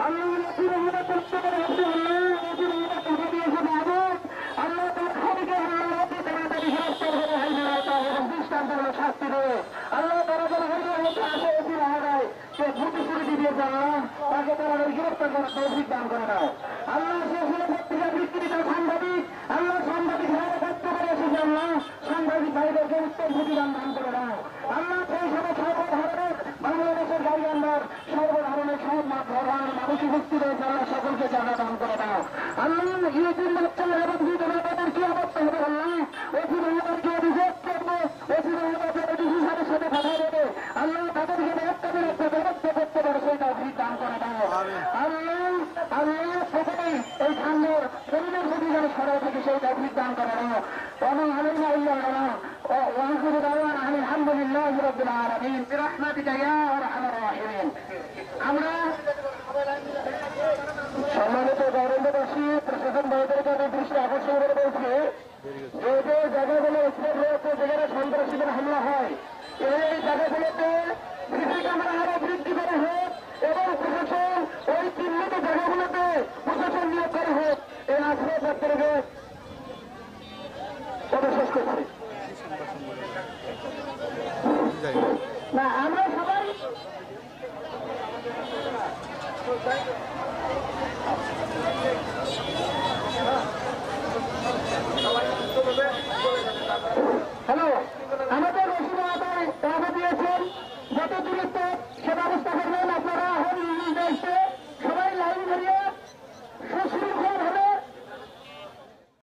আল্লাহ নবীর রহমত করতে পারে নবীর রহমত করে দিয়েছে মাহবুব আল্লাহ তার খালিকে আল্লাহ নবী তাড়াতাড়ি গ্রেফতার করে হাইনা এবং দৃষ্টান্তমূলক শাস্তি দেবে আল্লাহ তারা যারা হাইনার মধ্যে আসে এসি রাহায় সে ভূতি করে দিয়েছে আল্লাহ তাকে তারা গ্রেফতার করার তৌফিক দান করে দাও আল্লাহ সে হলো পত্রিকা বিক্রিত সাংবাদিক আল্লাহ সাংবাদিক ভাইরা করতে পারে এসেছে আল্লাহ সাংবাদিক ভাইদেরকে উত্তম প্রতিদান দান করে দাও আল্লাহ সেই সময় সর্বধরনের বাংলাদেশের গাড়ি আন্দার সর্বধরনের সব ধরনের মানুষই ভক্তি রয়েছে আল্লাহ সকলকে জানা দান করে দাও আল্লাহ ইউটিউব বাচ্চারা এবং তাদের কি অবস্থা হবে আল্লাহ ওসি রহমানকে অভিযোগ করবো ওসি রহমানের ডিসিশনের সাথে কথা বলবে আল্লাহ তাদেরকে একটা বিরুদ্ধে ব্যবস্থা করতে পারে সেইটা অভিযোগ দান করে দাও আল্লাহ আল্লাহ প্রথমেই এই সামনের পরিবেশ অধিকারে সরাই থেকে সেইটা অভিযোগ দান করে দাও এবং আলাইনা ইল্লাহ وآخر دعوانا أن الحمد لله رب العالمين برحمتك يا أرحم الراحمين আমরা সম্মানিত গৌরববাসী প্রশাসন ভাইদেরকে আমি দৃষ্টি আকর্ষণ করে বলছি যে যে জায়গাগুলো স্পট রয়েছে যেখানে সন্ত্রাসীদের হামলা হয় এই জায়গাগুলোতে সিসি ক্যামেরা আরো বৃদ্ধি করা হোক এবং প্রশাসন ওই চিহ্নিত জায়গাগুলোতে প্রশাসন নিয়োগ করা হোক এই আশ্রয় ছাত্রকে শেষ করছি না আমরা সবাই